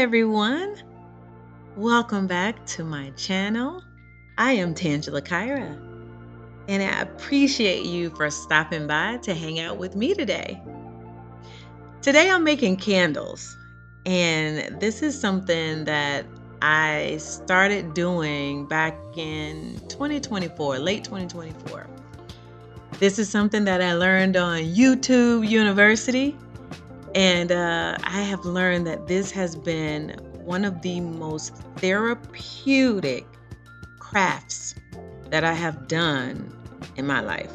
everyone. Welcome back to my channel. I am Tangela Kirra, and I appreciate you for stopping by to hang out with me today. Today I'm making candles, and this is something that I started doing back in 2024, late 2024. This is something that I learned on YouTube University. And I have learned that this has been one of the most therapeutic crafts that I have done in my life.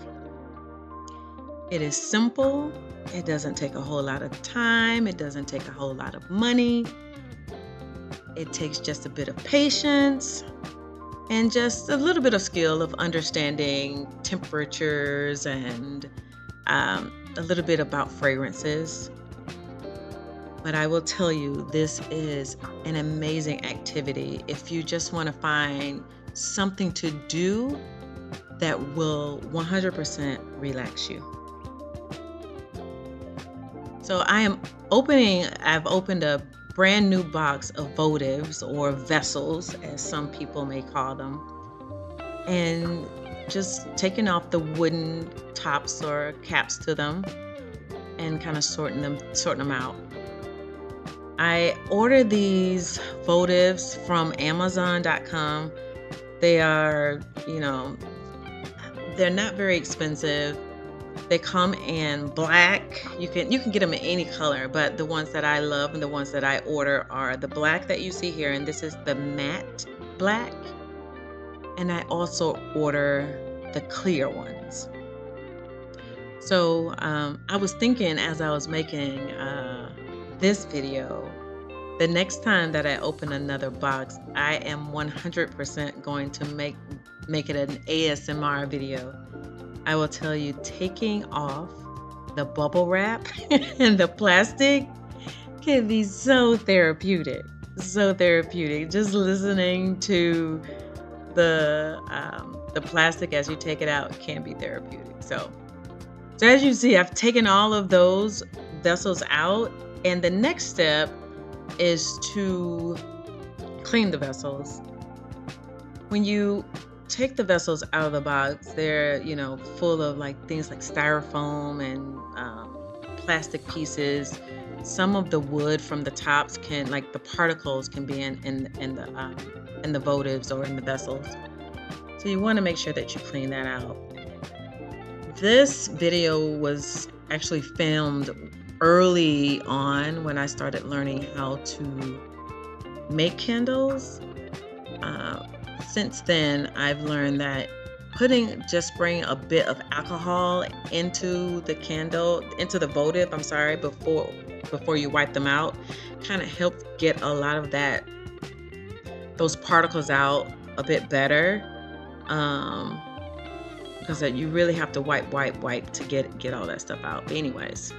It is simple. It doesn't take a whole lot of time. It doesn't take a whole lot of money. It takes just a bit of patience and just a little bit of skill of understanding temperatures and a little bit about fragrances. But I will tell you, this is an amazing activity if you just want to find something to do that will 100% relax you. So I've opened a brand new box of votives or vessels, as some people may call them, and just taking off the wooden tops or caps to them and kind of sorting them out. I ordered these votives from Amazon.com. They are, they're not very expensive. They come in black. You can get them in any color, but the ones that I love and the ones that I order are the black that you see here, and this is the matte black. And I also order the clear ones. So I was thinking as I was making this video, the next time that I open another box, I am 100% going to make it an ASMR video. I will tell you, taking off the bubble wrap and the plastic can be so therapeutic. So therapeutic. Just listening to the plastic as you take it out can be therapeutic. So as you see, I've taken all of those vessels out. And the next step is to clean the vessels. When you take the vessels out of the box, they're, full of things like styrofoam and plastic pieces. Some of the wood from the tops the particles can be in the votives or in the vessels. So you want to make sure that you clean that out. This video was actually filmed early on when I started learning how to make candles. Since then, I've learned that spraying a bit of alcohol into the votive, before you wipe them out, kind of helps get a lot of those particles out a bit better. Because you really have to wipe to get all that stuff out. But anyways.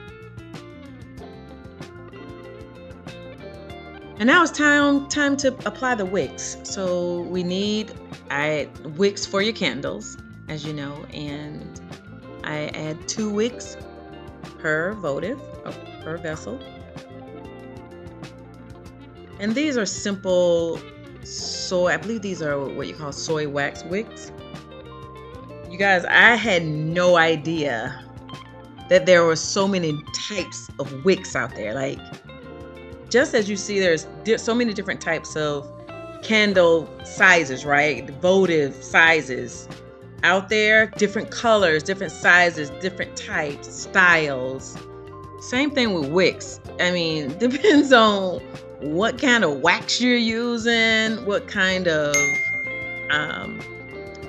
And now it's time to apply the wicks. So we need wicks for your candles, as you know, and I add 2 wicks per votive, or per vessel. And these are simple I believe these are what you call soy wax wicks. You guys, I had no idea that there were so many types of wicks out there. Just as you see, there's so many different types of candle sizes, right? The votive sizes out there, different colors, different sizes, different types, styles. Same thing with wicks. I mean, depends on what kind of wax you're using, what kind of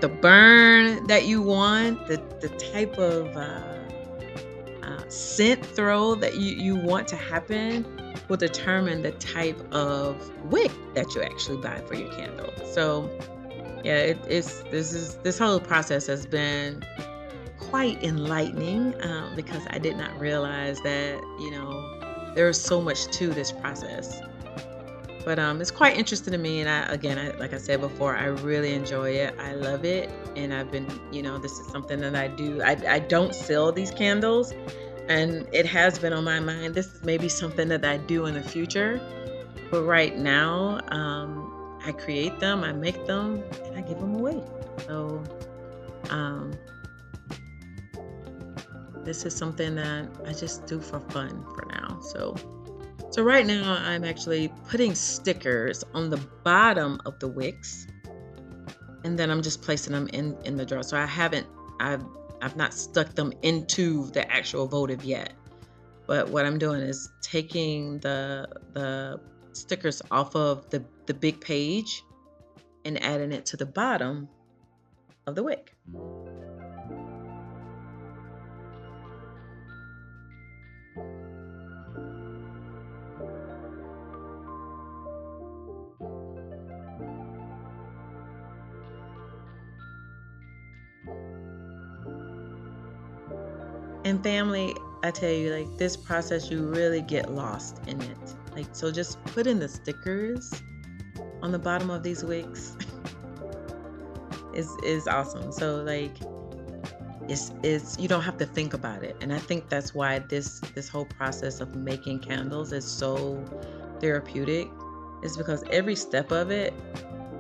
the burn that you want, the type of scent throw that you want to happen will determine the type of wick that you actually buy for your candle. So yeah, this whole process has been quite enlightening because I did not realize that there is so much to this process. But it's quite interesting to me, and I like I said before, I really enjoy it. I love it, and I've been, this is something that I do. I don't sell these candles, and it has been on my mind. This is maybe something that I do in the future. But right now, I create them, I make them, and I give them away. So um, this is something that I just do for fun for now. So right now I'm actually putting stickers on the bottom of the wicks, and then I'm just placing them in the drawer. So I've I've not stuck them into the actual votive yet. But what I'm doing is taking the stickers off of the big page and adding it to the bottom of the wick. And family, I tell you, like this process, you really get lost in it. Like, so just putting the stickers on the bottom of these wicks is awesome. So like it's you don't have to think about it. And I think that's why this whole process of making candles is so therapeutic, is because every step of it,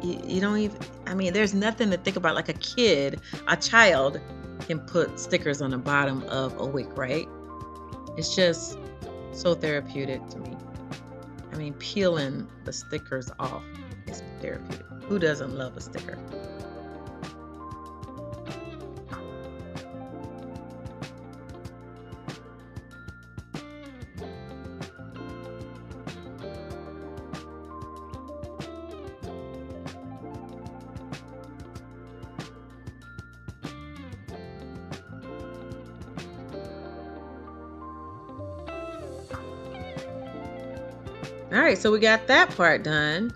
you don't even, I mean, there's nothing to think about. Like a child can put stickers on the bottom of a wick, right? It's just so therapeutic to me. I mean, peeling the stickers off is therapeutic. Who doesn't love a sticker? All right, so we got that part done.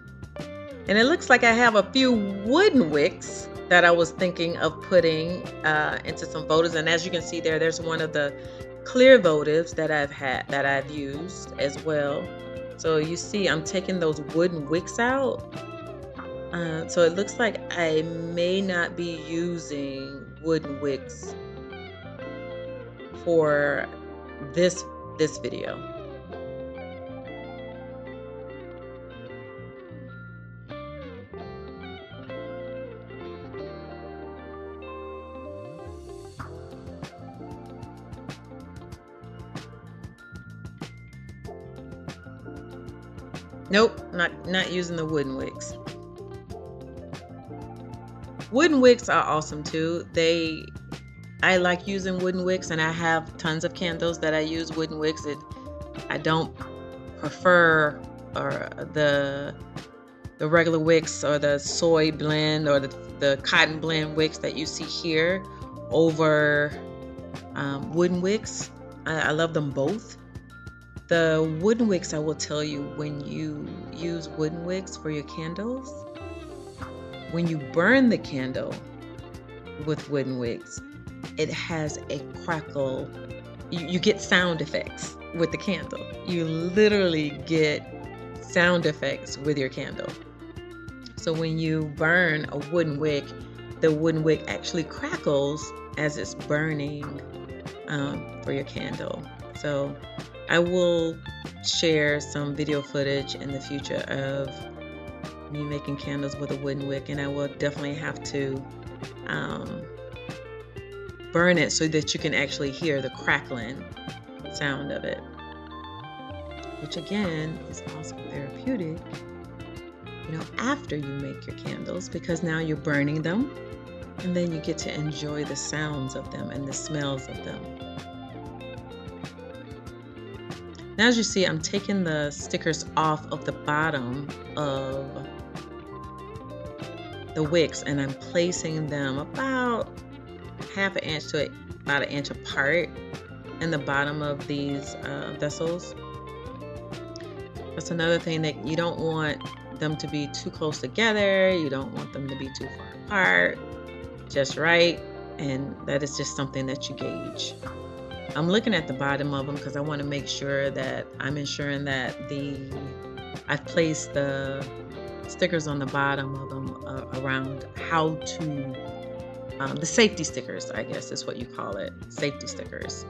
And it looks like I have a few wooden wicks that I was thinking of putting into some votives. And as you can see there, there's one of the clear votives that I've used as well. So you see, I'm taking those wooden wicks out. So it looks like I may not be using wooden wicks for this video. Nope, not using the wooden wicks. Wooden wicks are awesome too. I like using wooden wicks, and I have tons of candles that I use wooden wicks. I don't prefer the regular wicks or the soy blend or the cotton blend wicks that you see here over wooden wicks. I love them both. The wooden wicks, I will tell you, when you use wooden wicks for your candles, when you burn the candle with wooden wicks, it has a crackle. You get sound effects with the candle. You literally get sound effects with your candle. So when you burn a wooden wick, the wooden wick actually crackles as it's burning for your candle. So I will share some video footage in the future of me making candles with a wooden wick, and I will definitely have to burn it so that you can actually hear the crackling sound of it, which again is also therapeutic, after you make your candles, because now you're burning them and then you get to enjoy the sounds of them and the smells of them. Now, as you see, I'm taking the stickers off of the bottom of the wicks, and I'm placing them about half an inch to about an inch apart in the bottom of these vessels. That's another thing, that you don't want them to be too close together. You don't want them to be too far apart, just right. And that is just something that you gauge. I'm looking at the bottom of them because I want to make sure that I'm ensuring that I've placed the stickers on the bottom of them around how to, the safety stickers, I guess is what you call it, safety stickers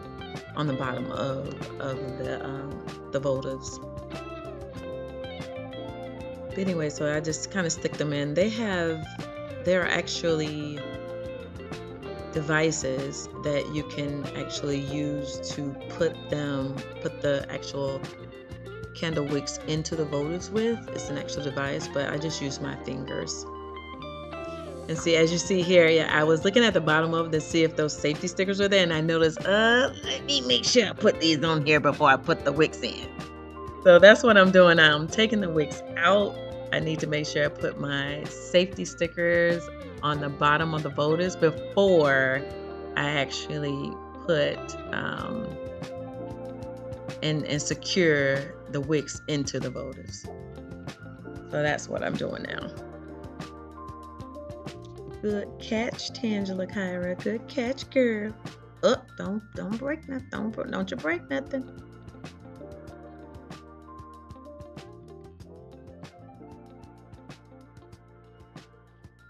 on the bottom of the votives. But anyway, so I just kind of stick them in. They're actually devices that you can actually use to put the actual candle wicks into the votives with. It's an actual device, but I just use my fingers. And see, as you see here, yeah, I was looking at the bottom of it to see if those safety stickers were there, and I noticed, let me make sure I put these on here before I put the wicks in. So that's what I'm doing now. I'm taking the wicks out. I need to make sure I put my safety stickers on the bottom of the votives before I actually put and secure the wicks into the votives. So that's what I'm doing now. Good catch, Tangela, Kirra. Good catch, girl. Oh, don't break nothing. Don't you break nothing.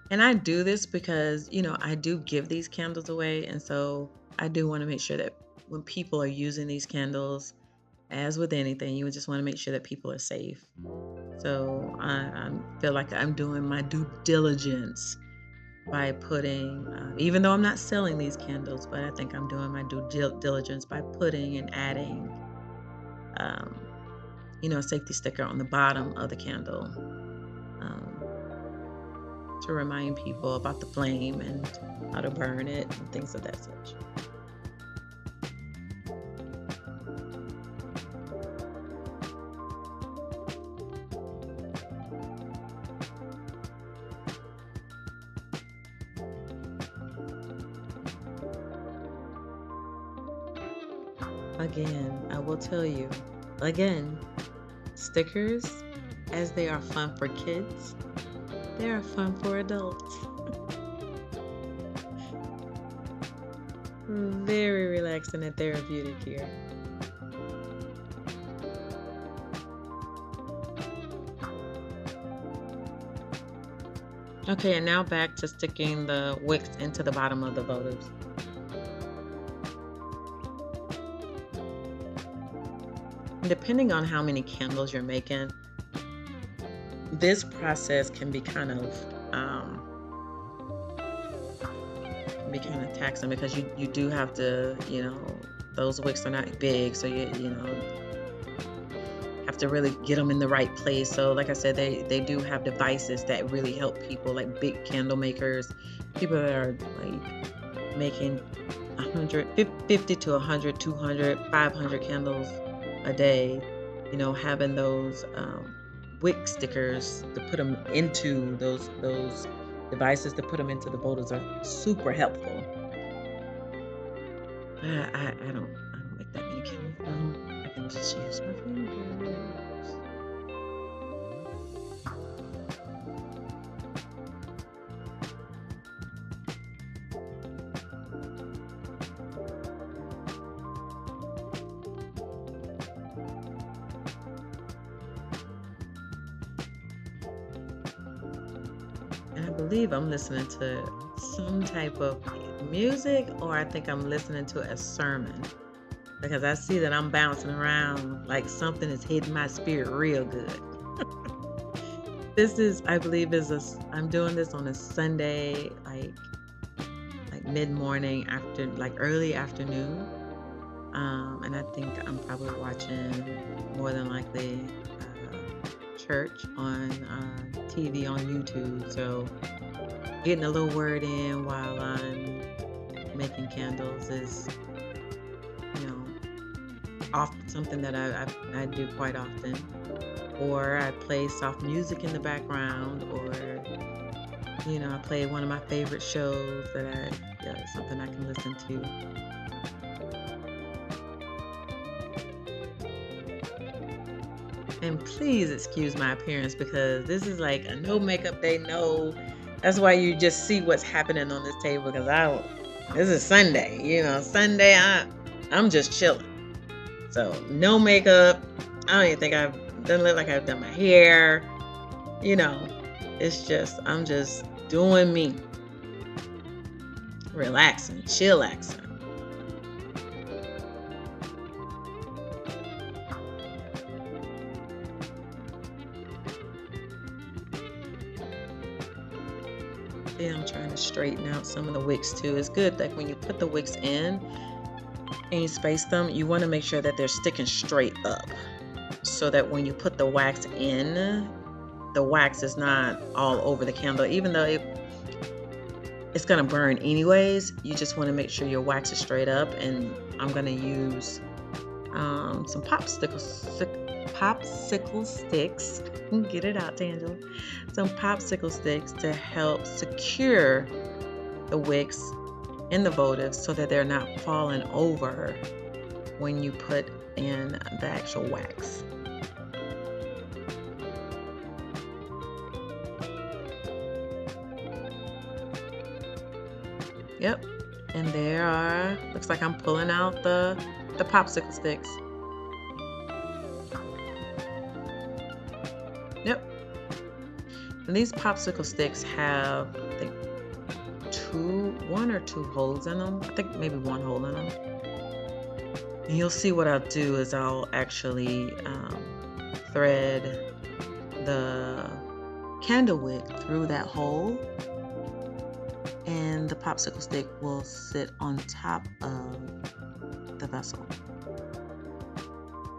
And I do this because, I do give these candles away. And so I do want to make sure that when people are using these candles, as with anything, you just want to make sure that people are safe. So I feel like I'm doing my due diligence by putting, even though I'm not selling these candles, but I think I'm doing my due diligence by putting and adding, a safety sticker on the bottom of the candle to remind people about the flame and how to burn it and things of that such. Again, I will tell you, stickers, as they are fun for kids, they are fun for adults. Very relaxing and therapeutic here. Okay, and now back to sticking the wicks into the bottom of the votives. Depending on how many candles you're making, this process can be kind of taxing because you do have to, those wicks are not big, so you have to really get them in the right place. So like I said, they do have devices that really help people, like big candle makers, people that are like making 150 to 100, 200, 500 candles a day, having those wick stickers to put them into those devices to put them into the votives are super helpful. I don't make that many candles. I can just use my fingers. I believe I'm listening to some type of music, or I think I'm listening to a sermon because I see that I'm bouncing around like something is hitting my spirit real good. I believe I'm doing this on a Sunday, like mid-morning after, like early afternoon. And I think I'm probably watching more than likely church on TV on YouTube. So getting a little word in while I'm making candles is, something that I do quite often. Or I play soft music in the background, or I play one of my favorite shows something I can listen to. And please excuse my appearance because this is like a no makeup day. No, that's why you just see what's happening on this table because this is Sunday. Sunday I'm just chilling. So no makeup. I don't even think doesn't look like I've done my hair. It's just I'm just doing me, relaxing, chillaxing. to straighten out some of the wicks too. It's good that when you put the wicks in and you space them, you want to make sure that they're sticking straight up, so that when you put the wax in, the wax is not all over the candle. Even though it's going to burn anyways, you just want to make sure your wax is straight up. And I'm going to use some popsicle sticks. Get it out, Tangela. Some popsicle sticks to help secure the wicks in the votive so that they're not falling over when you put in the actual wax. Yep, and there are, looks like I'm pulling out the popsicle sticks. Yep. And these popsicle sticks have, I think, one or two holes in them. I think maybe one hole in them. And you'll see what I'll do is I'll actually thread the candle wick through that hole, and the popsicle stick will sit on top of the vessel,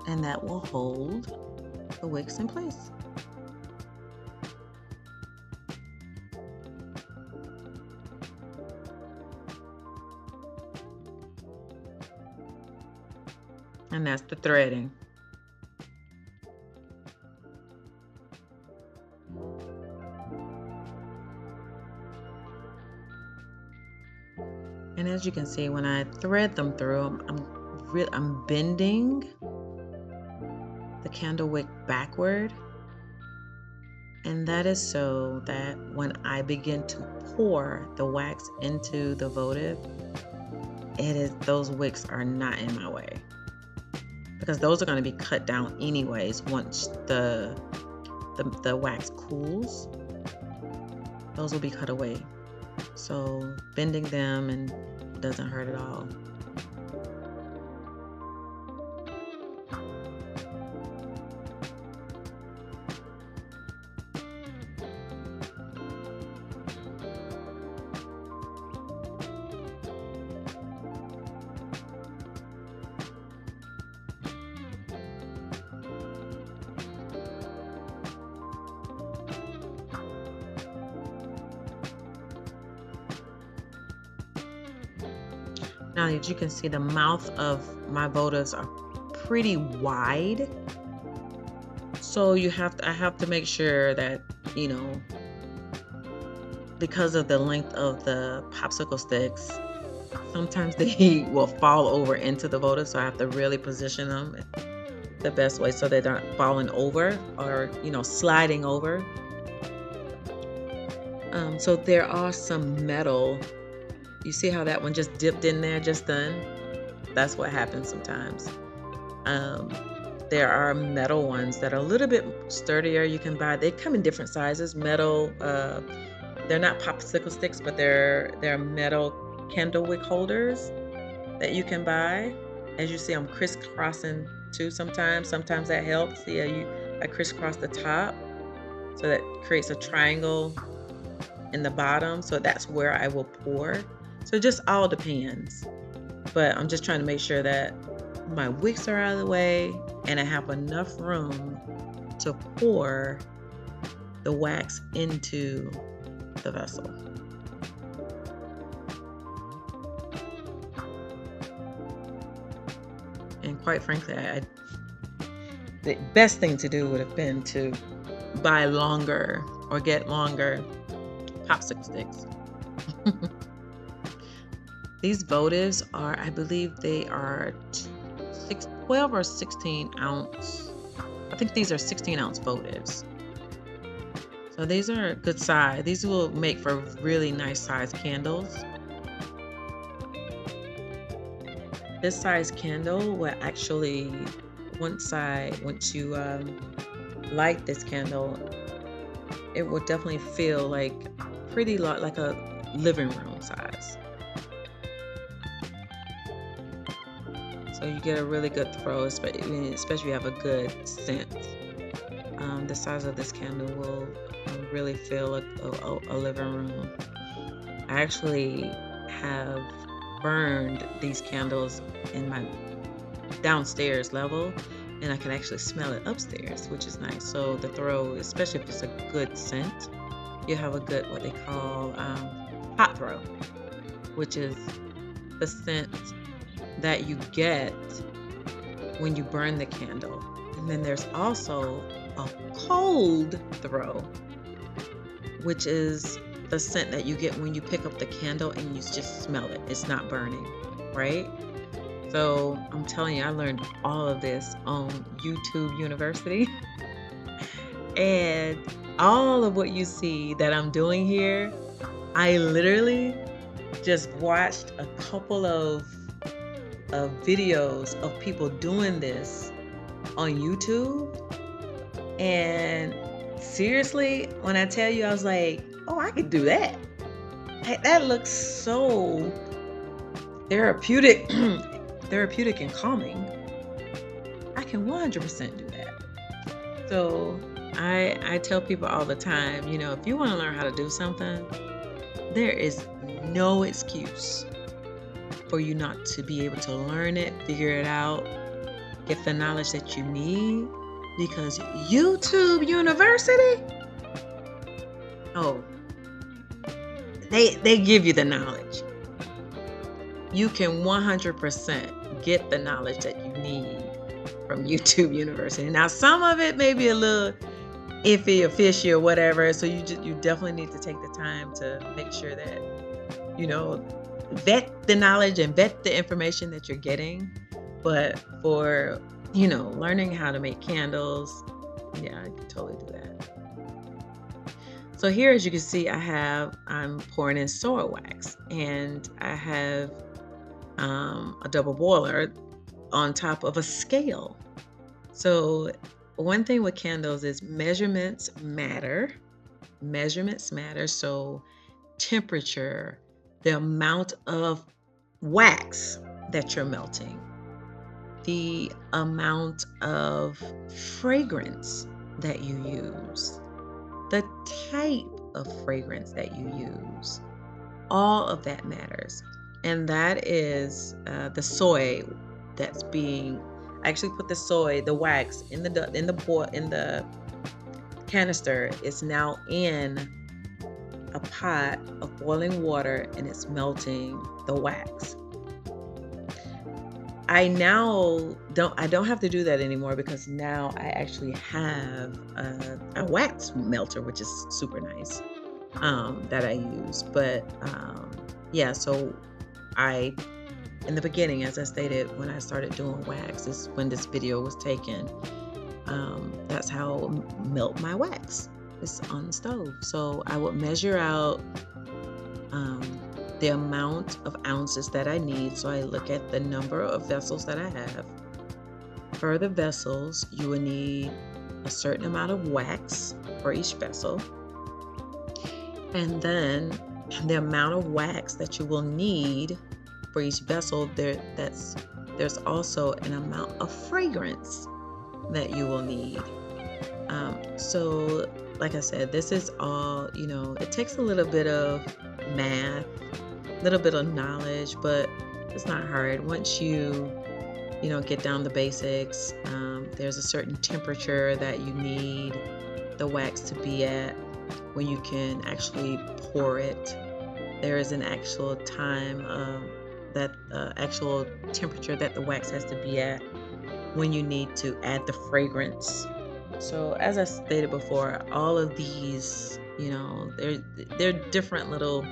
and that will hold the wicks in place. And that's the threading. And as you can see, when I thread them through, I'm bending the candle wick backward. And that is so that when I begin to pour the wax into the votive, those wicks are not in my way, because those are going to be cut down anyways once the wax cools. Those will be cut away. So bending them and doesn't hurt at all. Now, as you can see, the mouth of my votives are pretty wide. So I have to make sure that, because of the length of the popsicle sticks, sometimes they will fall over into the votive. So I have to really position them the best way so they're not falling over or, sliding over. So there are some metal. You see how that one just dipped in there just then? That's what happens sometimes. There are metal ones that are a little bit sturdier. You can buy, they come in different sizes. Metal, they're not popsicle sticks, but they're metal candle wick holders that you can buy. As you see, I'm crisscrossing too sometimes. Sometimes that helps. See how I crisscross the top, so that creates a triangle in the bottom. So that's where I will pour. So it just all depends, but I'm just trying to make sure that my wicks are out of the way and I have enough room to pour the wax into the vessel. And quite frankly, the best thing to do would have been to buy longer or get longer popsicle sticks. These votives are, I believe they are 12 or 16 ounce. I think these are 16 ounce votives. So these are a good size. These will make for really nice size candles. This size candle will actually, once you light this candle, it will definitely feel like pretty like a living room size. So you get a really good throw, especially if you have a good scent. The size of this candle will really feel a living room. I actually have burned these candles in my downstairs level, and I can actually smell it upstairs, which is nice. So the throw, especially if it's a good scent, you have a good what they call hot throw, which is the scent that you get when you burn the candle. And then there's also a cold throw, which is the scent that you get when you pick up the candle and you just smell it. It's not burning, right? So I'm telling you, I learned all of this on YouTube University. And all of what you see that I'm doing here, I literally just watched a couple of videos of people doing this on YouTube. And seriously, when I tell you, I was like, oh, I could do that. That looks so therapeutic, therapeutic and calming. I can 100% do that. So I tell people all the time, if you want to learn how to do something, there is no excuse for you not to be able to learn it, figure it out, get the knowledge that you need, because YouTube University, oh, they give you the knowledge. You can 100% get the knowledge that you need from YouTube University. Now, some of it may be a little iffy or fishy or whatever, so you definitely need to take the time to make sure that vet the knowledge and vet the information that you're getting. But for learning how to make candles, yeah, I can totally do that. So here, as you can see, I'm pouring in soil wax, and I have a double boiler on top of a scale. So one thing with candles is measurements matter. Measurements matter. So temperature, the amount of wax that you're melting, the amount of fragrance that you use, the type of fragrance that you use, all of that matters. And that is the soy that's being. I actually put the wax in the canister. It's now in a pot of boiling water, and it's melting the wax. I don't have to do that anymore, because now I actually have a wax melter, which is super nice, that I use. But yeah, so in the beginning, as I stated, when I started doing wax is when this video was taken. That's how I melt my wax. It's on the stove. So I would measure out the amount of ounces that I need. So I look at the number of vessels that I have. For the vessels, you will need a certain amount of wax for each vessel. And then the amount of wax that you will need for each vessel, there's also an amount of fragrance that you will need. So like I said, this is all, it takes a little bit of math, a little bit of knowledge, but it's not hard. Once you get down the basics, there's a certain temperature that you need the wax to be at when you can actually pour it. There is an actual time that actual temperature that the wax has to be at when you need to add the fragrance. So as I stated before, all of these, they're different little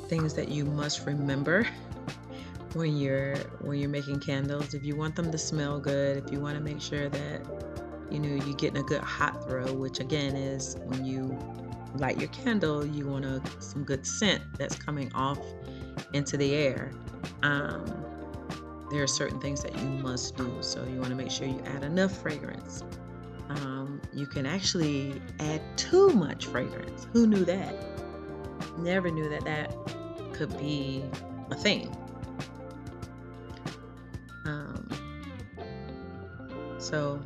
things that you must remember when you're making candles. If you want them to smell good, if you want to make sure that you're getting a good hot throw, which again is when you light your candle, you want some good scent that's coming off into the air. There are certain things that you must do. So you want to make sure you add enough fragrance. You can actually add too much fragrance. Who knew that? Never knew that could be a thing. So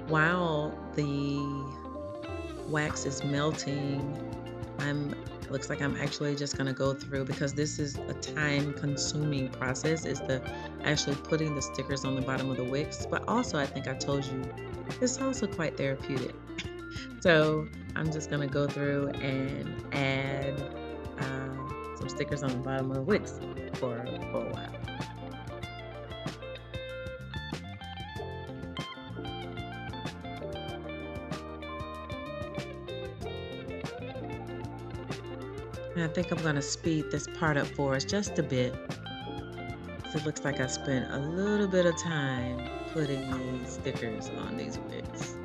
while the wax is melting, looks like I'm actually just gonna go through, because this is a time consuming process, is the actually putting the stickers on the bottom of the wicks. But also, I think I told you, it's also quite therapeutic. So I'm just gonna go through and add some stickers on the bottom of the wicks for a while. And I think I'm gonna speed this part up for us just a bit. So it looks like I spent a little bit of time putting these stickers on these wicks.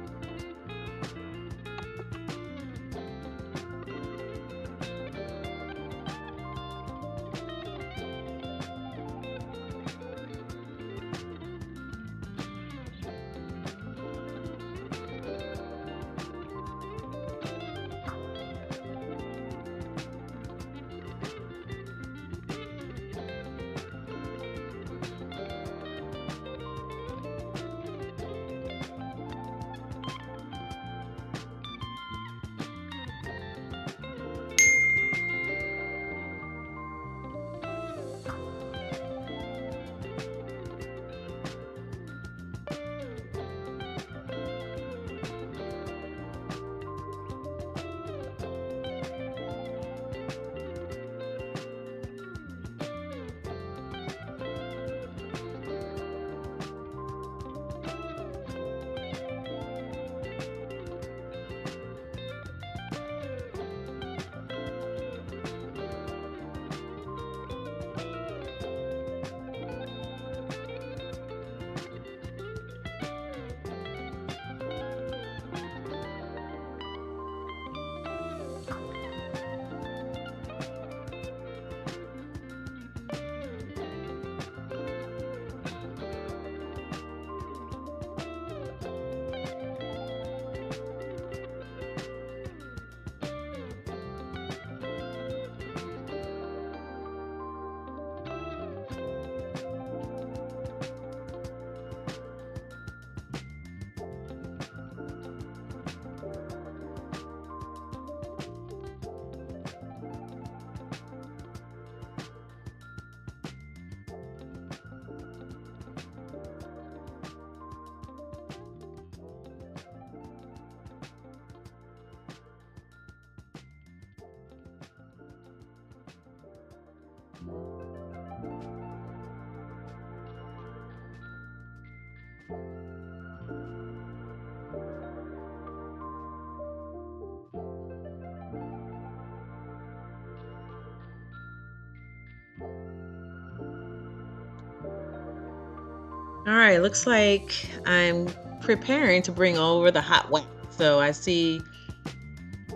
All right, looks like I'm preparing to bring over the hot wax. So I see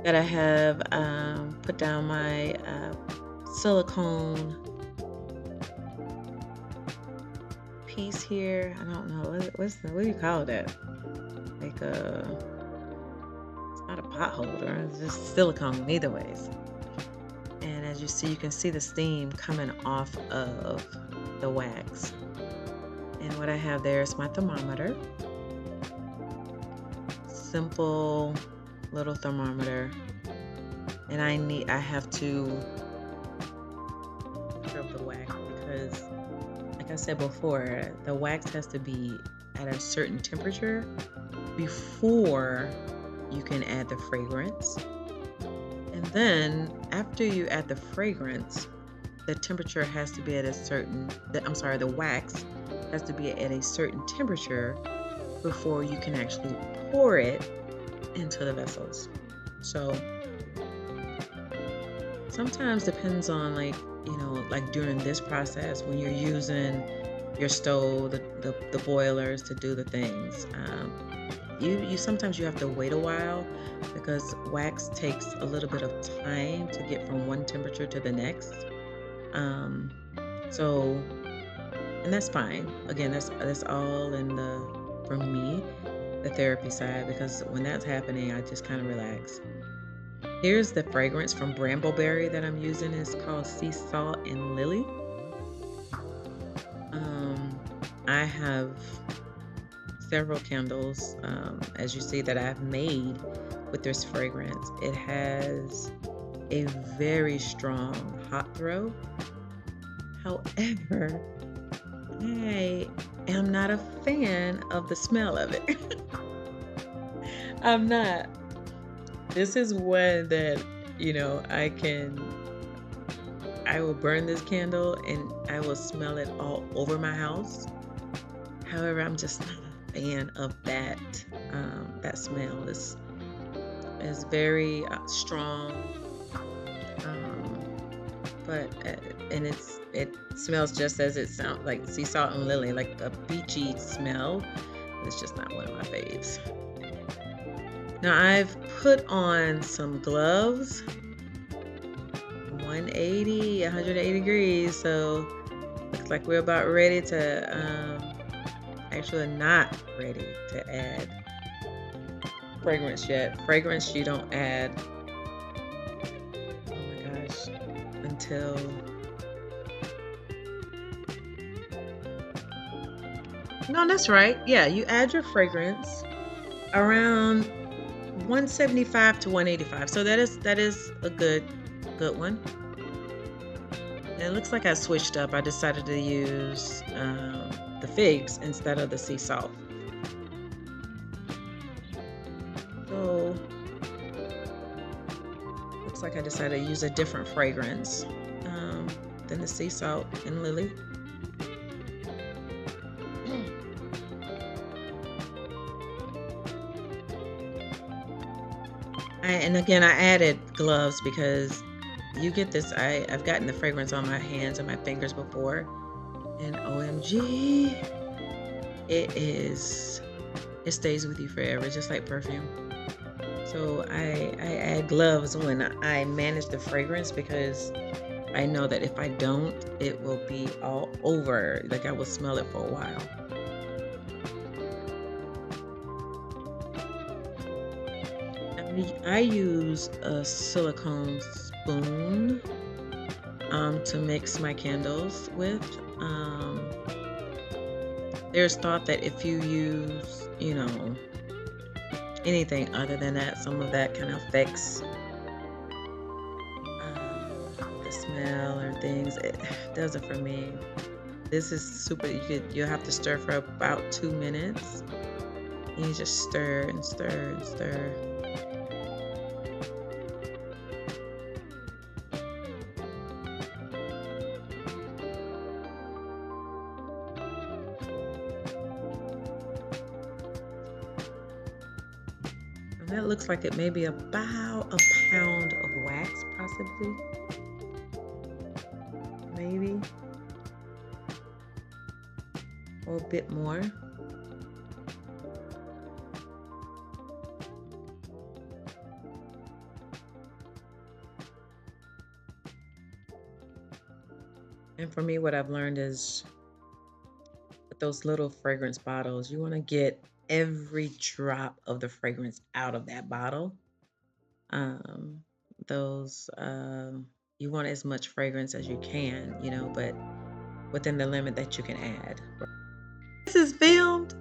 that I have put down my silicone piece here. I don't know what do you call that? Like it's not a pot holder. It's just silicone, either ways. And as you see, you can see the steam coming off of the wax. And what I have there is my thermometer. Simple little thermometer. And I have to rub the wax because, like I said before, the wax has to be at a certain temperature before you can add the fragrance. And then after you add the fragrance, the temperature has to be at a certain, the wax has to be at a certain temperature before you can actually pour it into the vessels. So sometimes depends on, like, like during this process when you're using your stove, the boilers to do the things, you sometimes you have to wait a while because wax takes a little bit of time to get from one temperature to the next. So, and that's fine. Again, that's all in for me, the therapy side, because when that's happening, I just kind of relax. Here's the fragrance from Brambleberry that I'm using. It's called Sea Salt and Lily. I have several candles, as you see, that I've made with this fragrance. It has a very strong hot throw. However, I am not a fan of the smell of it. I'm not. This is one that, I will burn this candle and I will smell it all over my house. However, I'm just not a fan of that. That smell is very strong, but and it smells just as it sounds, like sea salt and lily, like a beachy smell. It's just not one of my faves. Now I've put on some gloves, 180 degrees, so looks like we're about ready to, actually not ready to add fragrance yet. Fragrance you don't add, oh my gosh, until no, that's right. Yeah, you add your fragrance around 175 to 185. So that is a good one. And it looks like I switched up. I decided to use the figs instead of the sea salt. So looks like I decided to use a different fragrance than the sea salt and lily. And again, I added gloves because you get this. I've gotten the fragrance on my hands and my fingers before, and OMG, it stays with you forever, just like perfume. So I add gloves when I manage the fragrance, because I know that if I don't, it will be all over. Like I will smell it for a while. I use a silicone spoon to mix my candles with. There's thought that if you use, anything other than that, some of that kind of affects the smell or things. It does it for me. This is super. You'll have to stir for about 2 minutes. And you just stir and stir and stir. That looks like it may be about a pound of wax, possibly. Maybe. Or a bit more. And for me, what I've learned is with those little fragrance bottles, you want to get every drop of the fragrance out of that bottle. You want as much fragrance as you can, but within the limit that you can add. This is filmed,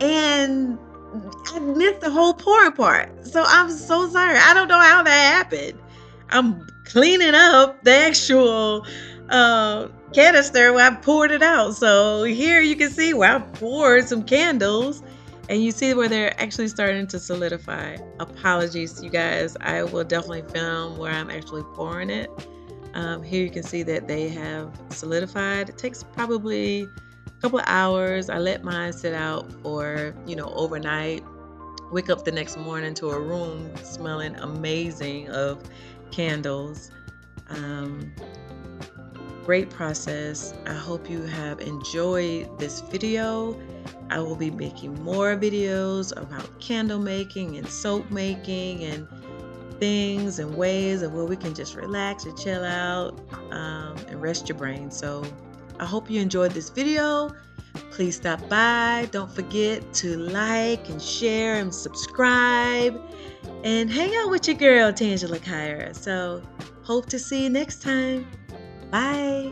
and I missed the whole pouring part. So I'm so sorry. I don't know how that happened. I'm cleaning up the actual canister where I poured it out. So here you can see where I poured some candles, and you see where they're actually starting to solidify. Apologies, you guys. I will definitely film where I'm actually pouring it. Here you can see that they have solidified. It takes probably a couple of hours. I let mine sit out for, overnight. Wake up the next morning to a room smelling amazing of candles. Great process. I hope you have enjoyed this video. I will be making more videos about candle making and soap making and things and ways of where we can just relax and chill out and rest your brain. So I hope you enjoyed this video. Please stop by. Don't forget to like and share and subscribe and hang out with your girl, Tangela Kirra. So hope to see you next time. Bye.